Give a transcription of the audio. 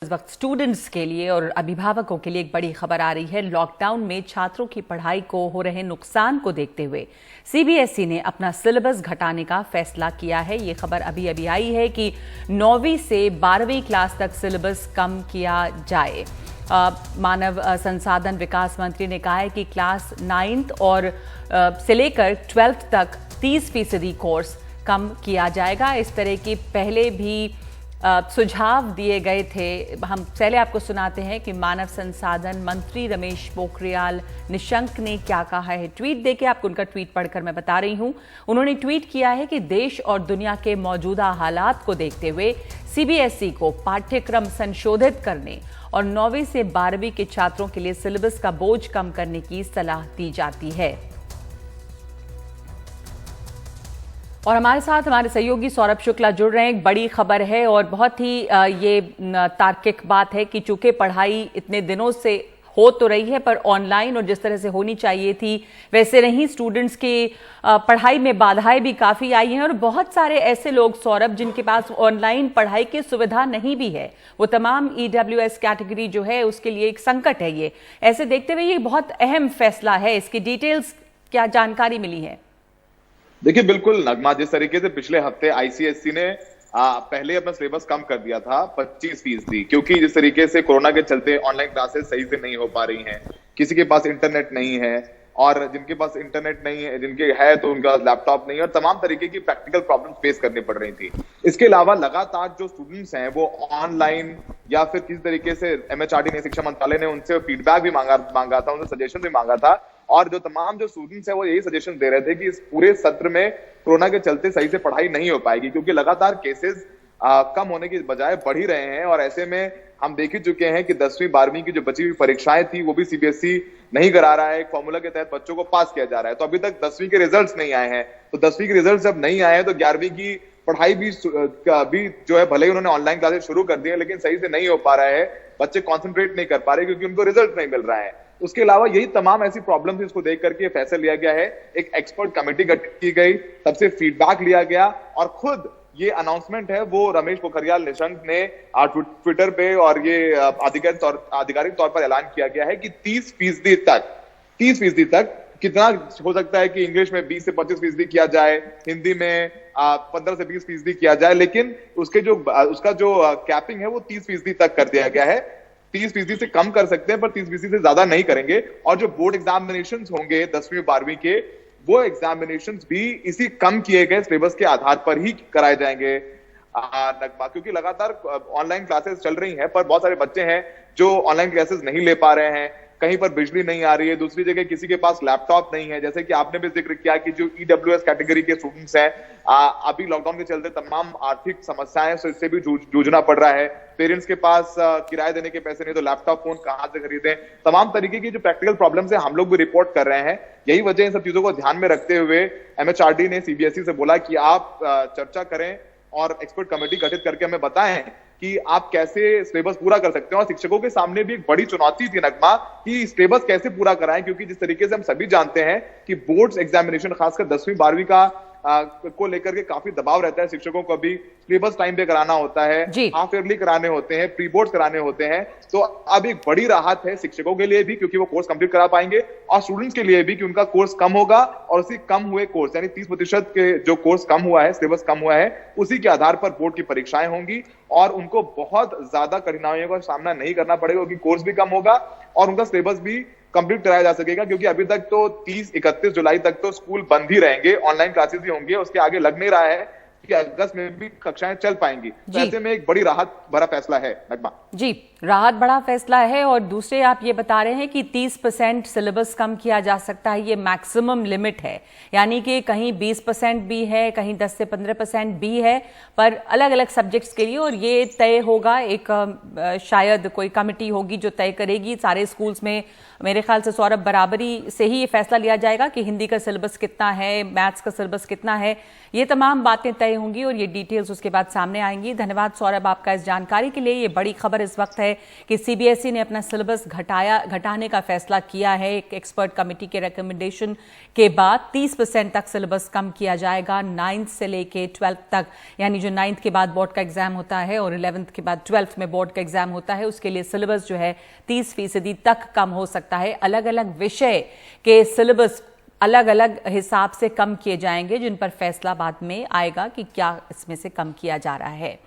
इस वक्त स्टूडेंट्स के लिए और अभिभावकों के लिए एक बड़ी खबर आ रही है। लॉकडाउन में छात्रों की पढ़ाई को हो रहे नुकसान को देखते हुए सीबीएसई ने अपना सिलेबस घटाने का फैसला किया है। ये खबर अभी अभी आई है कि 9वीं से 12वीं क्लास तक सिलेबस कम किया जाए। मानव संसाधन विकास मंत्री ने कहा है कि क्लास 9th और से लेकर 12th तक 30% कोर्स कम किया जाएगा। इस तरह की पहले भी सुझाव दिए गए थे। हम पहले आपको सुनाते हैं कि मानव संसाधन मंत्री रमेश पोखरियाल निशंक ने क्या कहा है। ट्वीट देके आपको उनका ट्वीट पढ़कर मैं बता रही हूं। उन्होंने ट्वीट किया है कि देश और दुनिया के मौजूदा हालात को देखते हुए सीबीएसई को पाठ्यक्रम संशोधित करने और 9वीं से 12वीं के छात्रों के लिए सिलेबस का बोझ कम करने की सलाह दी जाती है। और हमारे साथ हमारे सहयोगी सौरभ शुक्ला जुड़ रहे हैं। एक बड़ी खबर है और बहुत ही ये तार्किक बात है कि चूंकि पढ़ाई इतने दिनों से हो तो रही है पर ऑनलाइन और जिस तरह से होनी चाहिए थी वैसे नहीं। स्टूडेंट्स की पढ़ाई में बाधाएं भी काफी आई हैं और बहुत सारे ऐसे लोग सौरभ जिनके पास ऑनलाइन पढ़ाई की सुविधा नहीं भी है, वो तमाम EWS कैटेगरी जो है उसके लिए एक संकट है। ये ऐसे देखते हुए ये बहुत अहम फैसला है। इसकी डिटेल्स क्या जानकारी मिली है? देखिए बिल्कुल नगमा, जिस तरीके से पिछले हफ्ते आईसीएसई ने पहले अपना सिलेबस कम कर दिया था 25%, क्योंकि जिस तरीके से कोरोना के चलते ऑनलाइन क्लासेस सही से नहीं हो पा रही हैं, किसी के पास इंटरनेट नहीं है और जिनके पास इंटरनेट नहीं है, जिनके है तो उनका लैपटॉप नहीं है और तमाम तरीके की प्रैक्टिकल प्रॉब्लम फेस करनी पड़ रही थी। इसके अलावा लगातार जो स्टूडेंट्स हैं वो ऑनलाइन या फिर किसी तरीके से MHRD ने, शिक्षा मंत्रालय ने उनसे फीडबैक भी मांगा था, उनसे सजेशन भी मांगा था और जो तमाम जो स्टूडेंट्स हैं वो यही सजेशन दे रहे थे कि इस पूरे सत्र में कोरोना के चलते सही से पढ़ाई नहीं हो पाएगी, क्योंकि लगातार केसेस कम होने की बजाय बढ़ ही रहे हैं। और ऐसे में हम देख ही चुके हैं कि 10वीं 12वीं की जो बची हुई परीक्षाएं थी वो भी सीबीएसई नहीं करा रहा है। एक फॉर्मूला के तहत बच्चों को पास किया जा रहा है। तो अभी तक 10वीं के रिजल्ट्स नहीं आए हैं, तो 10वीं के रिजल्ट जब नहीं आए हैं तो 11वीं की पढ़ाई भी जो है भले ही उन्होंने ऑनलाइन क्लासेस शुरू कर दी है लेकिन सही से नहीं हो पा रहा है। बच्चे कॉन्सेंट्रेट नहीं कर पा रहे क्योंकि उनको रिजल्ट नहीं मिल रहा है। उसके अलावा यही तमाम ऐसी प्रॉब्लम थी, इसको देख करके फैसला लिया गया है। एक एक्सपर्ट कमेटी गठित की गई, सबसे फीडबैक लिया गया और खुद ये अनाउंसमेंट है वो रमेश पोखरियाल निशंक ने ट्विटर पे और ये आधिकारिक तौर पर ऐलान किया गया है कि 30% तक कितना हो सकता है कि इंग्लिश में 20 से 25% किया जाए, हिंदी में 15 से 20% किया जाए, लेकिन उसका जो कैपिंग है वो 30% तक कर दिया गया है। 30% से कम कर सकते हैं पर 30% से ज्यादा नहीं करेंगे। और जो बोर्ड एग्जामिनेशन होंगे 10वीं 12वीं के, वो एग्जामिनेशन भी इसी कम किए गए सिलेबस के आधार पर ही कराए जाएंगे नगमा, क्योंकि लगातार ऑनलाइन क्लासेस चल रही हैं पर बहुत सारे बच्चे हैं जो ऑनलाइन क्लासेस नहीं ले पा रहे हैं। कहीं पर बिजली नहीं आ रही है, दूसरी जगह किसी के पास लैपटॉप नहीं है। जैसे कि आपने भी जिक्र किया कि जो EWS कैटेगरी के स्टूडेंट्स हैं अभी लॉकडाउन के चलते तमाम आर्थिक समस्याएं से इससे भी जूझना पड़ रहा है। पेरेंट्स के पास किराए देने के पैसे नहीं तो लैपटॉप फोन कहां से खरीदें। तमाम तरीके की जो प्रैक्टिकल प्रॉब्लम्स है हम लोग भी रिपोर्ट कर रहे हैं। यही वजह इन सब चीजों को ध्यान में रखते हुए MHRD ने सीबीएसई से बोला कि आप चर्चा करें और एक्सपर्ट कमेटी गठित करके हमें बताएं कि आप कैसे सिलेबस पूरा कर सकते हैं। और शिक्षकों के सामने भी एक बड़ी चुनौती थी नगमा कि सिलेबस कैसे पूरा कराएं, क्योंकि जिस तरीके से हम सभी जानते हैं कि बोर्ड्स एग्जामिनेशन खासकर 10वीं 12वीं को लेकर के काफी दबाव रहता है। शिक्षकों को भी सिलेबस टाइम पे कराना होता है, हाफ ईयरली कराने होते हैं, प्री बोर्ड कराने होते हैं। तो अब एक बड़ी राहत है शिक्षकों के लिए भी क्योंकि वो कोर्स कंप्लीट करा पाएंगे और स्टूडेंट्स के लिए भी कि उनका कोर्स कम होगा और उसी कम हुए कोर्स यानी 30% के जो कोर्स कम हुआ है, सिलेबस कम हुआ है, उसी के आधार पर बोर्ड की परीक्षाएं होंगी और उनको बहुत ज्यादा कठिनाइयों का सामना नहीं करना पड़ेगा क्योंकि कोर्स भी कम होगा और उनका सिलेबस भी कंप्लीट कराया जा सकेगा। क्योंकि अभी तक तो 30-31 जुलाई तक तो स्कूल बंद ही रहेंगे, ऑनलाइन क्लासेस ही होंगे, उसके आगे लग नहीं रहा है कि अगस्त में भी कक्षाएं चल पाएंगी। ऐसे में एक बड़ी राहत भरा फैसला है नगमा। जी, राहत बड़ा फैसला है। और दूसरे आप ये बता रहे हैं कि 30% सिलेबस कम किया जा सकता है, ये मैक्सिमम लिमिट है, यानी कि कहीं 20% भी है, कहीं 10 से 15% भी है, पर अलग अलग सब्जेक्ट्स के लिए। और ये तय होगा, एक शायद कोई कमेटी होगी जो तय करेगी। सारे स्कूल्स में मेरे ख्याल से सौरभ बराबरी से ही ये फैसला लिया जाएगा कि हिंदी का सिलेबस कितना है, मैथ्स का सिलेबस कितना है, ये तमाम बातें तय तय होंगी और ये डिटेल्स उसके बाद सामने आएंगी। धन्यवाद सौरभ आपका इस जानकारी के लिए। ये बड़ी खबर इस वक्त है कि सीबीएसई ने अपना सिलेबस घटाने का फैसला किया है। एक एक्सपर्ट कमेटी के रिकमेंडेशन के बाद 30% तक सिलेबस कम किया जाएगा 9th से लेके 12th तक, यानी जो 9th के बाद बोर्ड का एग्जाम होता है और 11th के बाद 12th में बोर्ड का एग्जाम होता है, उसके लिए सिलेबस जो है 30% तक कम हो सकता है। अलग अलग विषय के सिलेबस अलग अलग हिसाब से कम किए जाएंगे, जिन पर फैसला बाद में आएगा कि क्या इसमें से कम किया जा रहा है।